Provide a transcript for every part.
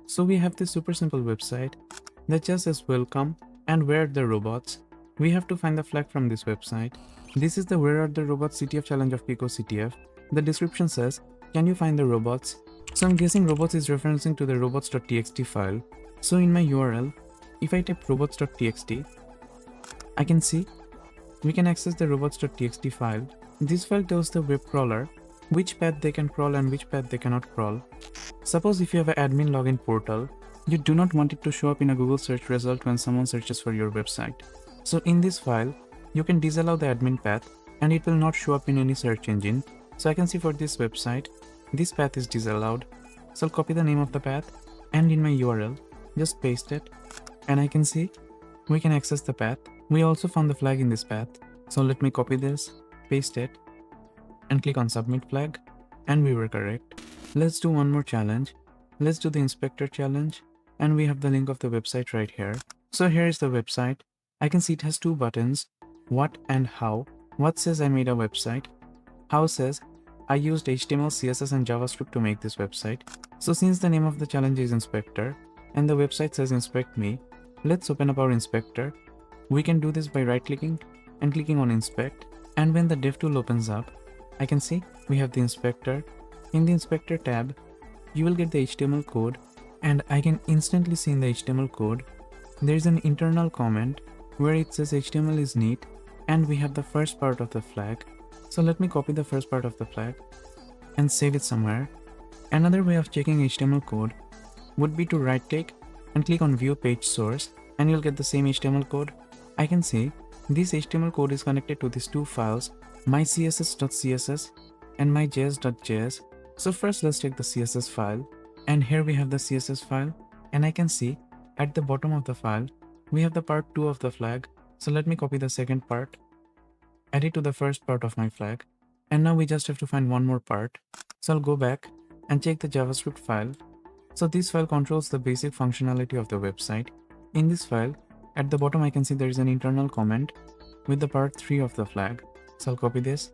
So we have this super simple website that just says welcome and where are the robots. We have to find the flag from this website. This is the where are the robots CTF challenge of picoCTF. The description says, can you find the robots? So I'm guessing robots is referencing to the robots.txt file. So in my URL, if I type robots.txt, I can see we can access the robots.txt file. This file tells the web crawler which path they can crawl and which path they cannot crawl. Suppose if you have an admin login portal, you do not want it to show up in a Google search result when someone searches for your website. So in this file, you can disallow the admin path and it will not show up in any search engine. So I can see for this website, this path is disallowed. So I'll copy the name of the path and in my URL, just paste it. And I can see we can access the path. We also found the flag in this path. So let me copy this, paste it, and click on submit flag, and we were correct. Let's do one more challenge. Let's do the inspector challenge, and we have the link of the website right here. So here is the website. I can see it has two buttons, what and how. What says I made a website. How says I used HTML, CSS and JavaScript to make this website. So since the name of the challenge is inspector and the website says inspect me, let's open up our inspector. We can do this by right clicking and clicking on inspect, and when the dev tool opens up, I can see we have the inspector. In the inspector tab, you will get the HTML code, and I can instantly see in the HTML code there is an internal comment where it says HTML is neat, and we have the first part of the flag. So let me copy the first part of the flag and save it somewhere. Another way of checking HTML code would be to right click and click on view page source, and you'll get the same HTML code. I can see this HTML code is connected to these two files, mycss.css and myjs.js. So first let's check the CSS file, and here we have the CSS file, and I can see at the bottom of the file we have the part 2 of the flag. So let me copy the second part, add it to the first part of my flag, and now we just have to find one more part. So I'll go back and check the JavaScript file. So this file controls the basic functionality of the website. In this file, at the bottom I can see there is an internal comment with the part 3 of the flag. So I'll copy this,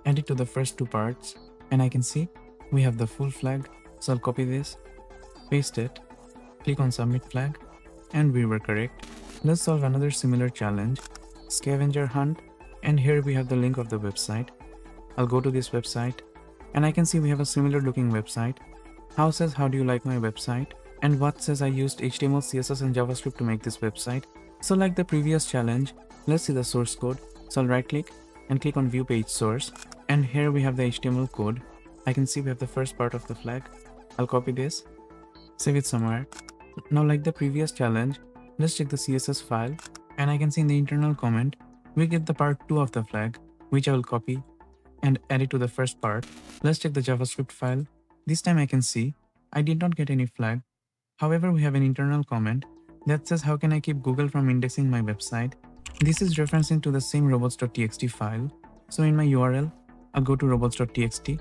add it to the first two parts, and I can see we have the full flag. So I'll copy this, paste it, click on submit flag, and we were correct. Let's solve another similar challenge, scavenger hunt, and here we have the link of the website. I'll go to this website, and I can see we have a similar looking website. How says how do you like my website, and what says I used HTML, CSS and JavaScript to make this website. So like the previous challenge, let's see the source code. So I'll right click and click on view page source, and here we have the HTML code. I can see we have the first part of the flag. I'll copy this, save it somewhere. Now like the previous challenge, let's check the CSS file, and I can see in the internal comment we get the part 2 of the flag, which I will copy and add it to the first part. Let's check the JavaScript file. This time I can see I did not get any flag. However, we have an internal comment that says how can I keep Google from indexing my website. This is referencing to the same robots.txt file. So in my URL, I'll go to robots.txt,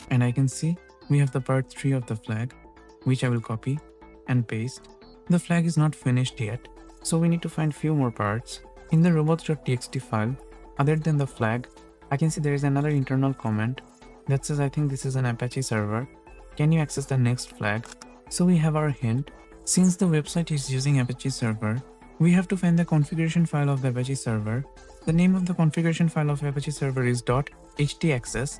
and I can see we have the part 3 of the flag, which I will copy and paste. The flag is not finished yet, so we need to find few more parts. In the robots.txt file, other than the flag, I can see there is another internal comment that says I think this is an Apache server. Can you access the next flag? So we have our hint. Since the website is using Apache server, we have to find the configuration file of the Apache server. The name of the configuration file of Apache server is .htaccess,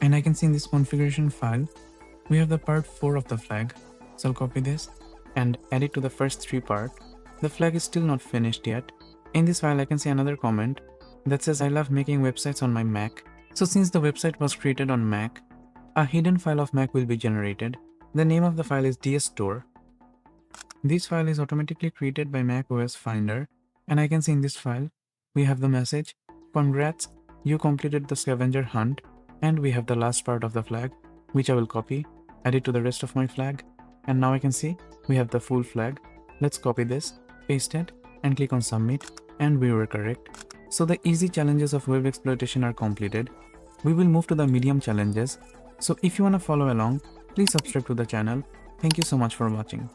and I can see in this configuration file we have the part 4 of the flag. So I'll copy this and add it to the first 3 part. The flag is still not finished yet. In this file I can see another comment that says I love making websites on my Mac. So since the website was created on Mac, a hidden file of Mac will be generated. The name of the file is dsstore. This file is automatically created by Mac OS Finder, and I can see in this file we have the message, congrats, you completed the scavenger hunt, and we have the last part of the flag, which I will copy, add it to the rest of my flag, and now I can see we have the full flag. Let's copy this, paste it, and click on submit, and we were correct. So the easy challenges of web exploitation are completed. We will move to the medium challenges. So if you want to follow along, please subscribe to the channel. Thank you so much for watching.